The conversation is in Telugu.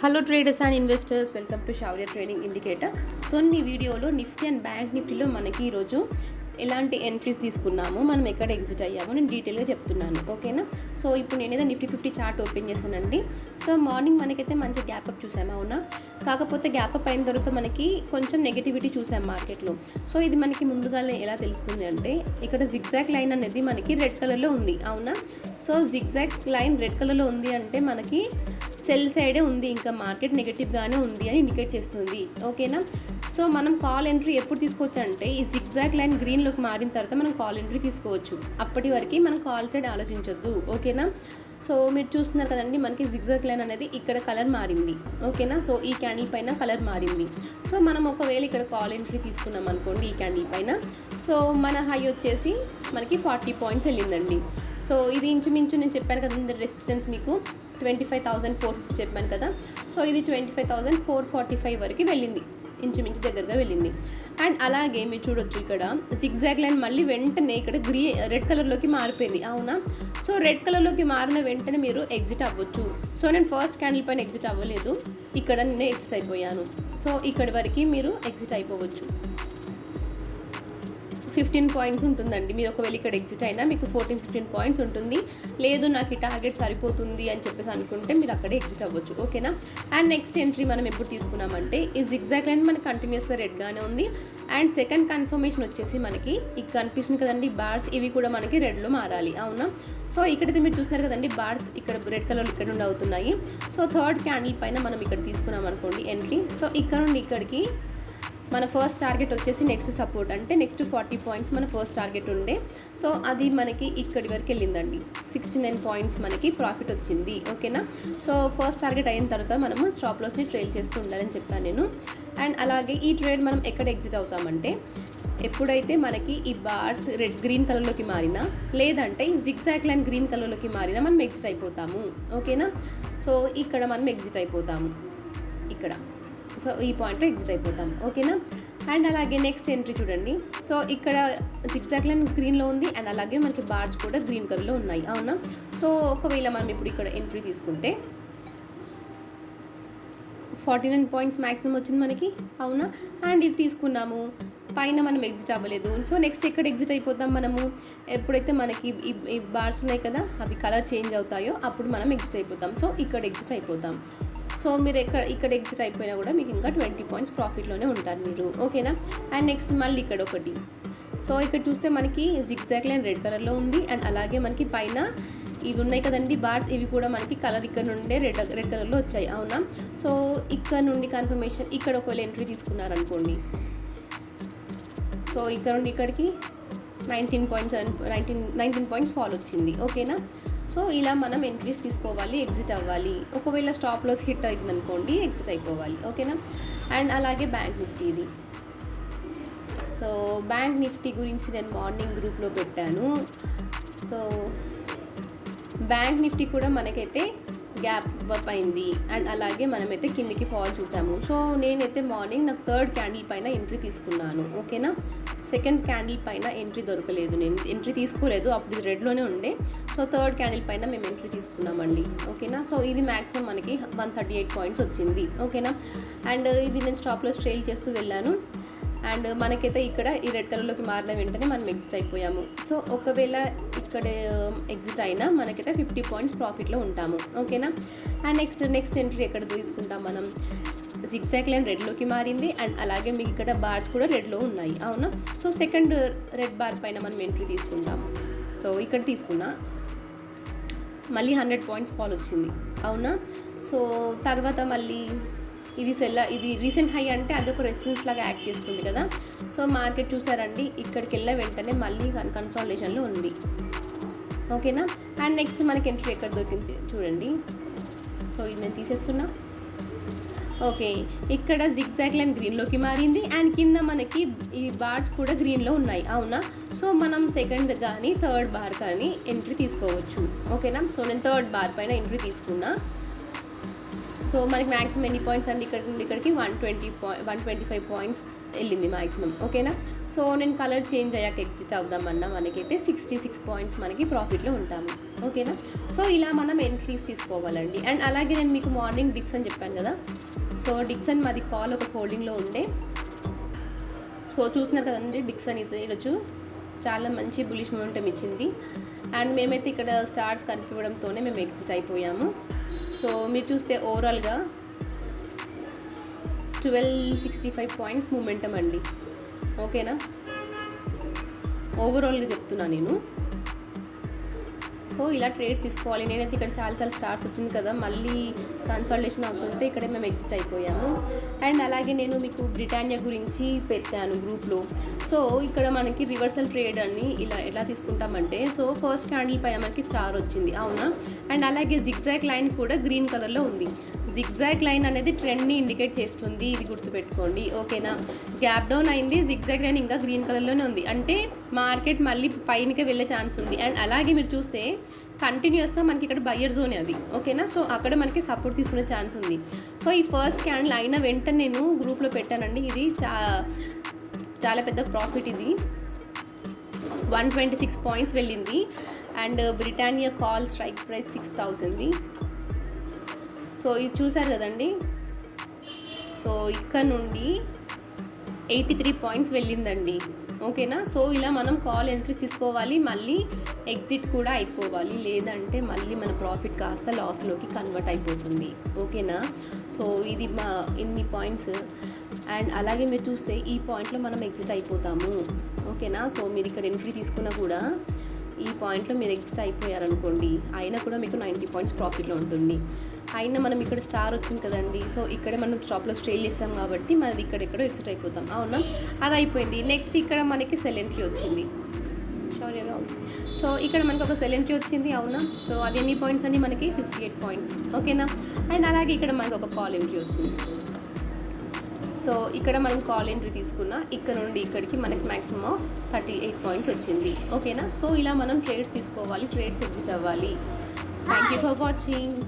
Hello traders and investors, welcome to Shaurya trading indicator. So ఈ వీడియోలో నిఫ్టీ అండ్ బ్యాంక్ నిఫ్టీలో మనకి ఈరోజు ఎలాంటి ఎంట్రీస్ తీసుకున్నాము, మనం ఎక్కడ ఎగ్జిట్ అయ్యామో నేను డీటెయిల్గా చెప్తున్నాను. ఓకేనా? సో ఇప్పుడు నేనైతే నిఫ్టీ 50 చార్ట్ ఓపెన్ చేశానండి. సో మార్నింగ్ మనకైతే మంచి గ్యాప్ అప్ చూసాము, అవునా? కాకపోతే గ్యాప్ అప్ అయిన తర్వాత మనకి కొంచెం నెగిటివిటీ చూసాం మార్కెట్లో. సో ఇది మనకి ముందుగానే ఎలా తెలుస్తుంది అంటే, ఇక్కడ జిగ్జాగ్ లైన్ అనేది మనకి రెడ్ కలర్లో ఉంది, అవునా? సో జిగ్జాగ్ లైన్ రెడ్ కలర్లో ఉంది అంటే మనకి సెల్ సైడే ఉంది, ఇంకా మార్కెట్ నెగిటివ్గానే ఉంది అని ఇండికేట్ చేస్తుంది. ఓకేనా? సో మనం కాల్ ఎంట్రీ ఎప్పుడు తీసుకోవచ్చు అంటే, ఈ జిగ్జాగ్ లైన్ గ్రీన్లోకి మారిన తర్వాత మనం కాల్ ఎంట్రీ తీసుకోవచ్చు. అప్పటి వరకు మనం కాల్ సైడ్ ఆలోచించొద్దు. ఓకేనా? సో మీరు చూస్తున్నారు కదండి, మనకి జిగ్జాగ్ లైన్ అనేది ఇక్కడ కలర్ మారింది. ఓకేనా? సో ఈ క్యాండిల్ పైన కలర్ మారింది. సో మనం ఒకవేళ ఇక్కడ కాల్ ఎంట్రీ తీసుకున్నాం అనుకోండి ఈ క్యాండిల్ పైన, సో మన హై వచ్చేసి మనకి 40 పాయింట్స్ వెళ్ళిందండి. సో ఇది ఇంచుమించు నేను చెప్పాను కదండి, రెసిస్టెన్స్ మీకు 25,450 చెప్పాను కదా. సో ఇది 25,445 వరకు వెళ్ళింది, ఇంచుమించు దగ్గరగా వెళ్ళింది. అండ్ అలాగే మీరు చూడొచ్చు, ఇక్కడ జిగ్జాగ్ లైన్ మళ్ళీ వెంటనే ఇక్కడ రెడ్ కలర్లోకి మారిపోయింది, అవునా? సో రెడ్ కలర్లోకి మారిన వెంటనే మీరు ఎగ్జిట్ అవ్వచ్చు. సో నేను ఫస్ట్ క్యాండిల్ పైన ఎగ్జిట్ అవ్వలేదు, ఇక్కడ నేను ఎగ్జిట్ అయిపోయాను. సో ఇక్కడి వరకు మీరు ఎగ్జిట్ అయిపోవచ్చు. 15 పాయింట్స్ ఉంటుందండి. మీరు ఒకవేళ ఇక్కడ ఎగ్జిట్ అయినా మీకు 14-15 పాయింట్స్ ఉంటుంది. లేదు నాకు ఈ టార్గెట్ సరిపోతుంది అని చెప్పేసి అనుకుంటే మీరు అక్కడే ఎగ్జిట్ అవ్వచ్చు. ఓకేనా? అండ్ నెక్స్ట్ ఎంట్రీ మనం ఎప్పుడు తీసుకున్నామంటే, ఈ జిగ్జాగ్ లైన్ మనకి కంటిన్యూస్గా రెడ్గానే ఉంది. అండ్ సెకండ్ కన్ఫర్మేషన్ వచ్చేసి మనకి ఇక కనిపిస్తుంది కదండి బార్స్, ఇవి కూడా మనకి రెడ్లో మారాలి, అవునా? సో ఇక్కడైతే మీరు చూస్తున్నారు కదండి, బార్స్ ఇక్కడ రెడ్ కలర్లో ఇక్కడ నుండి అవుతున్నాయి. సో థర్డ్ క్యాండిల్ పైన మనం ఇక్కడ తీసుకున్నాం అనుకోండి ఎంట్రీ. సో ఇక్కడ నుండి ఇక్కడికి మన ఫస్ట్ టార్గెట్ వచ్చేసి నెక్స్ట్ సపోర్ట్ అంటే నెక్స్ట్ 40 పాయింట్స్ మన ఫస్ట్ టార్గెట్ ఉండే. సో అది మనకి ఇక్కడి వరకు వెళ్ళిందండి, 69 పాయింట్స్ మనకి ప్రాఫిట్ వచ్చింది. ఓకేనా? సో ఫస్ట్ టార్గెట్ అయిన తర్వాత మనము స్టాప్ లాస్ని ట్రేల్ చేస్తూ ఉండాలని చెప్పాను నేను. అండ్ అలాగే ఈ ట్రేడ్ మనం ఎక్కడ ఎగ్జిట్ అవుతామంటే, ఎప్పుడైతే మనకి ఈ బార్స్ గ్రీన్ కలర్లోకి మారినా, లేదంటే ఈ జిగ్జాగ్ లైన్ గ్రీన్ కలర్లోకి మారినా మనం ఎగ్జిట్ అయిపోతాము. ఓకేనా? సో ఇక్కడ మనం ఎగ్జిట్ అయిపోతాము ఇక్కడ. సో ఈ పాయింట్లో ఎగ్జిట్ అయిపోతాం. ఓకేనా? అండ్ అలాగే నెక్స్ట్ ఎంట్రీ చూడండి. సో ఇక్కడ జిగ్జాగ్ లైన్ గ్రీన్లో ఉంది అండ్ అలాగే మనకి బార్స్ కూడా గ్రీన్ కలర్లో ఉన్నాయి, అవునా? సో ఒకవేళ మనం ఇప్పుడు ఇక్కడ ఎంట్రీ తీసుకుంటే 49 పాయింట్స్ మ్యాక్సిమం వచ్చింది మనకి, అవునా? అండ్ ఇది తీసుకున్నాము, పైన మనం ఎగ్జిట్ అవ్వలేదు. సో నెక్స్ట్ ఎక్కడ ఎగ్జిట్ అయిపోతాం మనము, ఎప్పుడైతే మనకి ఈ బార్స్ ఉన్నాయి కదా అవి కలర్ చేంజ్ అవుతాయో అప్పుడు మనం ఎగ్జిట్ అయిపోతాం. సో ఇక్కడ ఎగ్జిట్ అయిపోతాం. సో మీరు ఇక్కడ ఎగ్జిట్ అయిపోయినా కూడా మీకు ఇంకా 20 పాయింట్స్ ప్రాఫిట్లోనే ఉంటారు మీరు. ఓకేనా? అండ్ నెక్స్ట్ మళ్ళీ ఇక్కడ ఒకటి. సో ఇక్కడ చూస్తే మనకి జిగ్జాగ్ లైన్ రెడ్ కలర్లో ఉంది అండ్ అలాగే మనకి పైన ఇవి ఉన్నాయి కదండి బార్స్, ఇవి కూడా మనకి కలర్ ఇక్కడ నుండే రెడ్ కలర్లో వచ్చాయి, అవునా? సో ఇక్కడ నుండి కన్ఫర్మేషన్, ఇక్కడ ఒకవేళ ఎంట్రీ తీసుకున్నారనుకోండి, సో ఇక్కడ నుండి ఇక్కడికి 19 పాయింట్స్ ఫాల్ వచ్చింది. ఓకేనా? సో ఇలా మనం ఎంట్రీస్ తీసుకోవాలి, ఎగ్జిట్ అవ్వాలి. ఒకవేళ స్టాప్ లాస్ హిట్ అవుతుంది అనుకోండి, ఎగ్జిట్ అయిపోవాలి. ఓకేనా? అండ్ అలాగే బ్యాంక్ నిఫ్టీ ఇది. సో బ్యాంక్ నిఫ్టీ గురించి నేను మార్నింగ్ గ్రూప్లో పెట్టాను. సో బ్యాంక్ నిఫ్టీ కూడా మనకైతే గ్యాప్ అప్ అయింది అండ్ అలాగే మనమైతే కిందికి ఫాల్ చూసాము. సో నేనైతే మార్నింగ్ నాకు థర్డ్ క్యాండిల్ పైన ఎంట్రీ తీసుకున్నాను. ఓకేనా? సెకండ్ క్యాండిల్ పైన ఎంట్రీ దొరకలేదు, నేను ఎంట్రీ తీసుకోలేదు, అప్పుడు ఇది రెడ్లోనే ఉండే. సో థర్డ్ క్యాండిల్ పైన మేము ఎంట్రీ తీసుకున్నామండి. ఓకేనా? సో ఇది మ్యాక్సిమం మనకి 138 పాయింట్స్ వచ్చింది. ఓకేనా? అండ్ ఇది నేను స్టాప్ లాస్ ట్రేల్ చేస్తూ వెళ్ళాను అండ్ మనకైతే ఇక్కడ ఈ రెడ్ కలర్లోకి మారిన వెంటనే మనం ఎగ్జిట్ అయిపోయాము. సో ఒకవేళ ఇక్కడ ఎగ్జిట్ అయినా మనకైతే 50 పాయింట్స్ ప్రాఫిట్లో ఉంటాము. ఓకేనా? అండ్ నెక్స్ట్ ఎంట్రీ ఎక్కడ తీసుకుంటాం మనం, జిగ్జాగ్ లైన్ రెడ్లోకి మారింది అండ్ అలాగే మీకు ఇక్కడ బార్స్ కూడా రెడ్లో ఉన్నాయి, అవునా? సో సెకండ్ రెడ్ బార్ పైన మనం ఎంట్రీ తీసుకుంటాం. సో ఇక్కడ తీసుకున్నా మళ్ళీ 100 పాయింట్స్ ఫాల్ వచ్చింది, అవునా? సో తర్వాత మళ్ళీ ఇది రీసెంట్ హై అంటే అదొక రెసిస్టెన్స్ లాగా యాక్ట్ చేస్తుంది కదా. సో మార్కెట్ చూసారండి, ఇక్కడికి వెళ్ళే వెంటనే మళ్ళీ కన్సాలిడేషన్లో ఉంది. ఓకేనా? అండ్ నెక్స్ట్ మనకి ఎంట్రీ ఎక్కడ దొరికింది చూడండి. సో ఇది నేను తీసేస్తున్నా. ఓకే, ఇక్కడ జిగ్జాగ్ లైన్ గ్రీన్లోకి మారింది అండ్ కింద మనకి ఈ బార్స్ కూడా గ్రీన్లో ఉన్నాయి, అవునా? సో మనం సెకండ్ కానీ థర్డ్ బార్ కానీ ఎంట్రీ తీసుకోవచ్చు. ఓకేనా? సో నేను థర్డ్ బార్ పైన ఎంట్రీ తీసుకున్నా. సో మనకి మ్యాక్సిమం ఎన్ని పాయింట్స్ అండి, ఇక్కడ నుండి ఇక్కడికి 125 పాయింట్స్ వెళ్ళింది మ్యాక్సిమం. ఓకేనా. సో నేను కలర్ చేంజ్ అయ్యాక ఎగ్జిట్ అవుదామన్నా మనకైతే 66 పాయింట్స్ మనకి ప్రాఫిట్లో ఉంటాము. ఓకేనా. సో ఇలా మనం ఎంట్రీస్ తీసుకోవాలండి. అండ్ అలాగే నేను మీకు మార్నింగ్ డిక్సన్ చెప్పాను కదా, సో డిక్సన్ మాది కాల్ ఒక హోల్డింగ్లో ఉండే. సో చూస్తున్నారు కదండి, డిక్సన్ ఇది ఈరోజు చాలా మంచి బులిష్ మొమెంటం ఇచ్చింది. అండ్ మేమైతే ఇక్కడ స్టార్స్ కనిపించడంతోనే మేము ఎగ్జిట్ అయిపోయాము. సో మీరు చూస్తే ఓవరాల్గా 1265 పాయింట్స్ మూమెంటం అండి. ఓకేనా, ఓవరాల్గా చెప్తున్నా నేను. సో ఇలా ట్రేడ్స్ తీసుకోవాలి. నేనైతే ఇక్కడ చాలా స్టార్స్ వచ్చింది కదా, మళ్ళీ కన్సల్టేషన్ అవుతుంటే ఇక్కడే మేము ఎగ్జిట్ అయిపోయాము. అండ్ అలాగే నేను మీకు బ్రిటానియా గురించి పెట్టాను గ్రూప్లో. సో ఇక్కడ మనకి రివర్సల్ ట్రేడ్ అని ఇలా ఎలా తీసుకుంటామంటే, సో ఫస్ట్ క్యాండిల్ పైన మనకి స్టార్ వచ్చింది, అవునా. అండ్ అలాగే జిగ్జాగ్ లైన్ కూడా గ్రీన్ కలర్లో ఉంది. జిగ్జాగ్ లైన్ అనేది ట్రెండ్ని ఇండికేట్ చేస్తుంది, ఇది గుర్తుపెట్టుకోండి. ఓకేనా. గ్యాప్ డౌన్ అయింది, జిగ్జాగ్ లైన్ ఇంకా గ్రీన్ కలర్లోనే ఉంది, అంటే మార్కెట్ మళ్ళీ పైనకే వెళ్ళే ఛాన్స్ ఉంది. అండ్ అలాగే మీరు చూస్తే కంటిన్యూస్గా మనకి ఇక్కడ బయ్యర్ జోన్ అది. ఓకేనా. సో అక్కడ మనకి సపోర్ట్ తీసుకునే ఛాన్స్ ఉంది. సో ఈ ఫస్ట్ క్యాండిల్ అయిన వెంటనే నేను గ్రూప్లో పెట్టానండి. ఇది చాలా పెద్ద ప్రాఫిట్. ఇది 126 పాయింట్స్ వెళ్ళింది. And Britannia call strike price 6000. So ఇది చూసారు కదండి. సో ఇక్కడ నుండి 83 పాయింట్స్ వెళ్ళిందండి. ఓకేనా. సో ఇలా మనం కాల్ ఎంట్రీస్ తీసుకోవాలి, మళ్ళీ ఎగ్జిట్ కూడా అయిపోవాలి, లేదంటే మళ్ళీ మన ప్రాఫిట్ కాస్త లాస్లోకి కన్వర్ట్ అయిపోతుంది. ఓకేనా. సో ఇది మా ఇన్ని పాయింట్స్. అండ్ అలాగే మీరు చూస్తే ఈ పాయింట్లో మనం ఎగ్జిట్ అయిపోతాము. ఓకేనా. సో మీరు ఇక్కడ ఎంట్రీ తీసుకున్నా కూడా ఈ పాయింట్లో మీరు ఎగ్జిట్ అయిపోయారనుకోండి, అయినా కూడా మీకు 90 పాయింట్స్ ప్రాఫిట్లో ఉంటుంది. అయినా మనం ఇక్కడ స్టార్ వచ్చింది కదండి, సో ఇక్కడే మనం స్టాప్లో స్ట్రేల్ చేస్తాం కాబట్టి మనది ఇక్కడెక్కడో ఎగ్జిట్ అయిపోతాం, అవునా. అది అయిపోయింది. నెక్స్ట్ ఇక్కడ మనకి సెల్ ఎంట్రీ వచ్చింది. సో ఇక్కడ మనకి ఒక సెల్ ఎంట్రీ వచ్చింది, అవునా. సో అది ఎన్ని పాయింట్స్ అండి, మనకి 58 పాయింట్స్. ఓకేనా. అండ్ అలాగే ఇక్కడ మనకి ఒక కాల్ ఎంట్రీ వచ్చింది. సో ఇక్కడ మనం కాల్ ఎంట్రీ తీసుకున్నా, ఇక్కడ నుండి ఇక్కడికి మనకి మ్యాక్సిమం 38 పాయింట్స్ వచ్చింది. ఓకేనా. సో ఇలా మనం ట్రేడ్స్ తీసుకోవాలి, ట్రేడ్స్ ఎగ్జిట్ అవ్వాలి. Thank you for watching.